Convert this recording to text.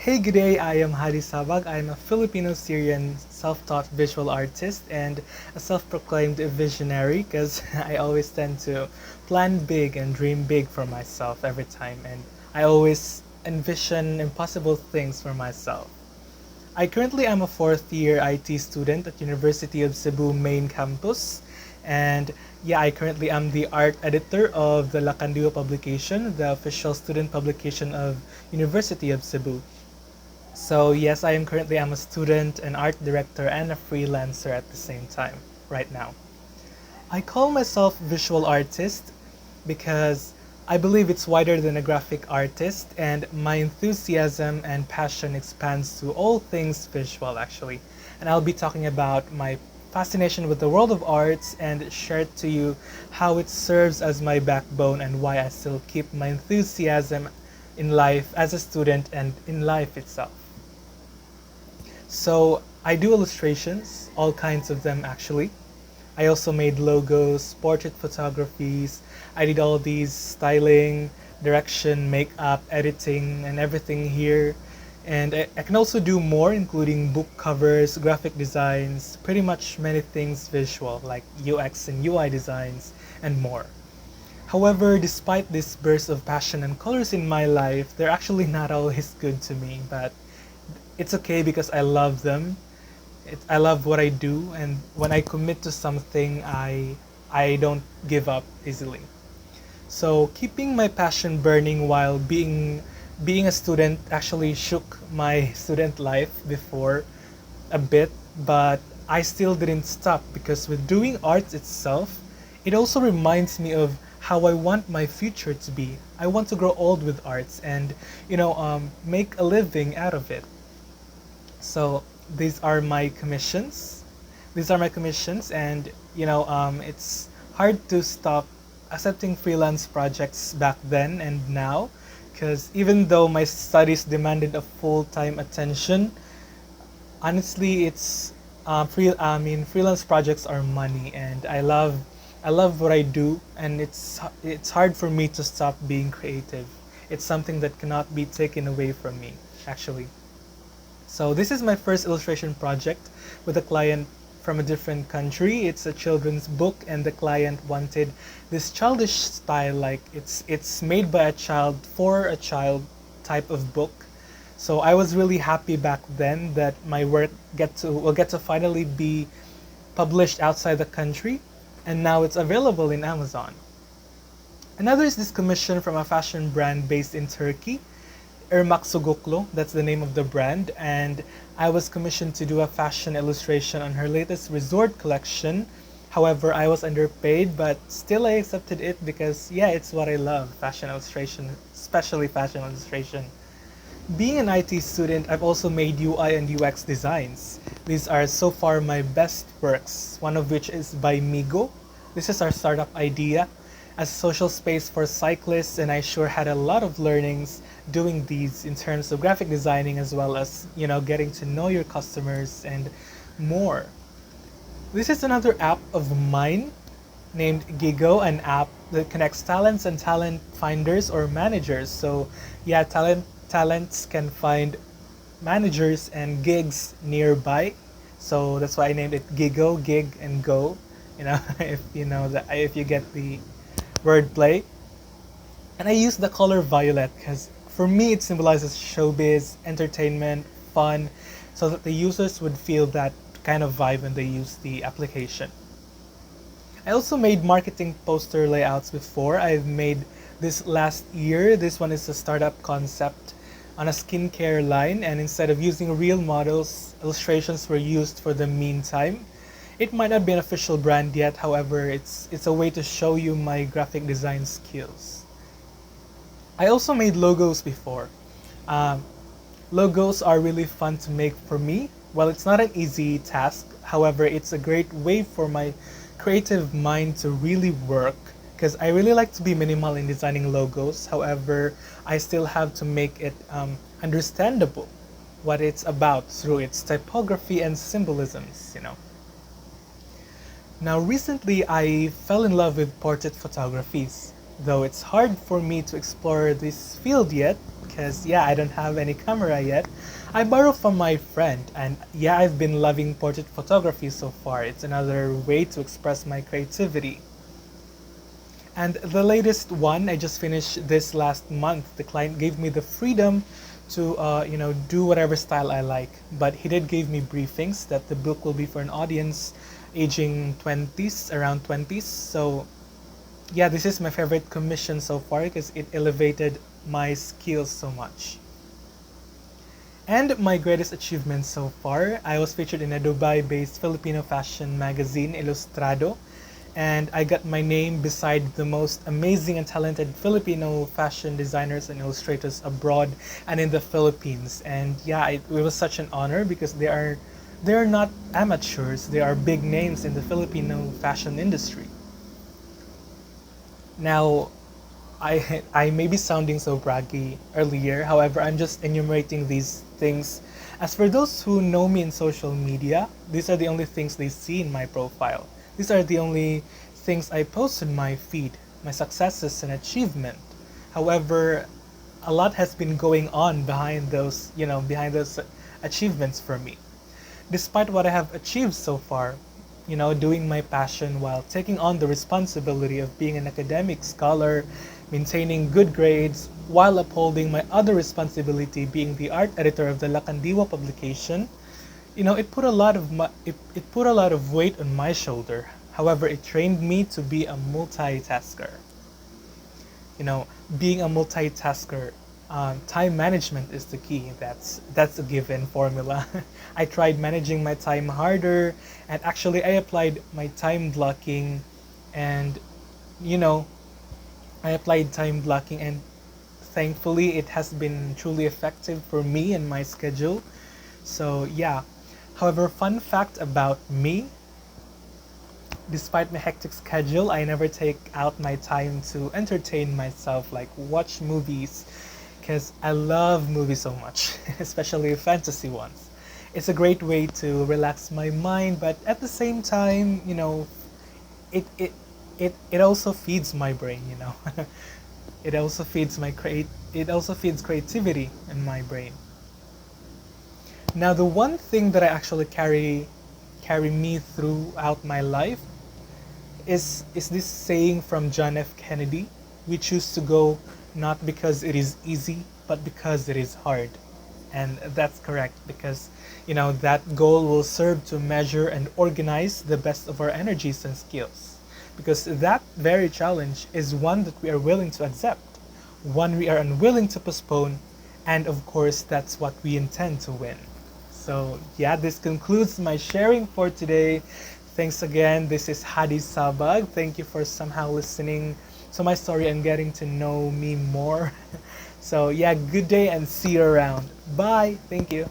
Hey, good day. I am Hari Sabag. I'm a Filipino-Syrian self-taught visual artist and a self-proclaimed visionary because I always tend to plan big and dream big for myself every time, and I always envision impossible things for myself. I currently am a fourth year IT student at University of Cebu main campus. And yeah, I currently am the art editor of the Lacandio publication, the official student publication of University of Cebu. So yes, I'm a student, an art director, and a freelancer at the same time right now. I call myself visual artist because I believe it's wider than a graphic artist, and my enthusiasm and passion expands to all things visual actually. And I'll be talking about my fascination with the world of arts and share to you how it serves as my backbone and why I still keep my enthusiasm in life as a student and in life itself. So I do illustrations, all kinds of them actually. I also made logos, portrait photographies. I did all these styling, direction, makeup, editing, and everything here. And I can also do more, including book covers, graphic designs, pretty much many things visual, like UX and UI designs, and more. However, despite this burst of passion and colors in my life, they're actually not always good to me, but it's okay because I love them. I love what I do, and when I commit to something, I don't give up easily. So keeping my passion burning while being a student actually shook my student life before a bit, but I still didn't stop because with doing art itself, it also reminds me of how I want my future to be. I want to grow old with arts and make a living out of it. So these are my commissions. These are my commissions, and it's hard to stop accepting freelance projects back then and now, because even though my studies demanded a full-time attention, honestly, freelance projects are money, and I love what I do, and it's hard for me to stop being creative. It's something that cannot be taken away from me, actually. So this is my first illustration project with a client from a different country. It's a children's book, and the client wanted this childish style, like it's made by a child for a child type of book. So I was really happy back then that my work will get to finally be published outside the country, and now it's available in Amazon. Another is this commission from a fashion brand based in Turkey. Irmak Sogoklo, that's the name of the brand, and I was commissioned to do a fashion illustration on her latest resort collection. However, I was underpaid, but still I accepted it because yeah, it's what I love, fashion illustration, especially fashion illustration. Being an IT student, I've also made UI and UX designs. These are so far my best works, one of which is by Migo. This is our startup idea as a social space for cyclists, and I sure had a lot of learnings doing these in terms of graphic designing as well as getting to know your customers and more. This is another app of mine named Gigo, an app that connects talents and talent finders or managers. So yeah, talents can find managers and gigs nearby. So that's why I named it Gigo, gig and go. If you get the wordplay. And I use the color violet because for me it symbolizes showbiz, entertainment, fun, so that the users would feel that kind of vibe when they use the application. I also made marketing poster layouts before. I've made this last year. This one is a startup concept on a skincare line, and instead of using real models, illustrations were used for the meantime. It might not be an official brand yet, however, it's a way to show you my graphic design skills. I also made logos before. Um, Logos are really fun to make for me. Well, it's not an easy task, however, it's a great way for my creative mind to really work because I really like to be minimal in designing logos. However, I still have to make it understandable what it's about through its typography and symbolisms. Now, recently I fell in love with portrait photographies. Though it's hard for me to explore this field yet, because yeah, I don't have any camera yet. I borrow from my friend, and yeah, I've been loving portrait photography so far. It's another way to express my creativity. And the latest one I just finished this last month. The client gave me the freedom to do whatever style I like, but he did give me briefings that the book will be for an audience aging 20s, around 20s. So yeah, this is my favorite commission so far because it elevated my skills so much. And my greatest achievement so far, I was featured in a Dubai-based Filipino fashion magazine, Ilustrado, and I got my name beside the most amazing and talented Filipino fashion designers and illustrators abroad and in the Philippines. And yeah, it was such an honor because they are not amateurs, they are big names in the Filipino fashion industry. Now, I may be sounding so braggy earlier, however, I'm just enumerating these things. As for those who know me in social media, these are the only things they see in my profile. These are the only things I post in my feed, my successes and achievement. However, a lot has been going on behind those achievements for me. Despite what I have achieved so far, doing my passion while taking on the responsibility of being an academic scholar, maintaining good grades, while upholding my other responsibility being the art editor of the Lacandiwa publication, it put a lot of it put a lot of weight on my shoulder. However, it trained me to be a multitasker. Being a multitasker, time management is the key. That's a given formula. I tried managing my time harder, and actually I applied my time blocking, and you know, I applied time blocking, and thankfully it has been truly effective for me and my schedule. So yeah. However, fun fact about me, despite my hectic schedule, I never take out my time to entertain myself, like watch movies, because I love movies so much, especially fantasy ones. It's a great way to relax my mind, but at the same time, it it it also feeds my brain, it also feeds it also feeds creativity in my brain. Now, the one thing that I actually carry me throughout my life is this saying from John F. Kennedy: "We choose to go not because it is easy, but because it is hard." And that's correct because that goal will serve to measure and organize the best of our energies and skills. Because that very challenge is one that we are willing to accept, one we are unwilling to postpone, and of course that's what we intend to win. So yeah, this concludes my sharing for today. Thanks again. This is Hadi Sabag. Thank you for somehow listening to my story and getting to know me more. So yeah, good day and see you around. Bye. Thank you.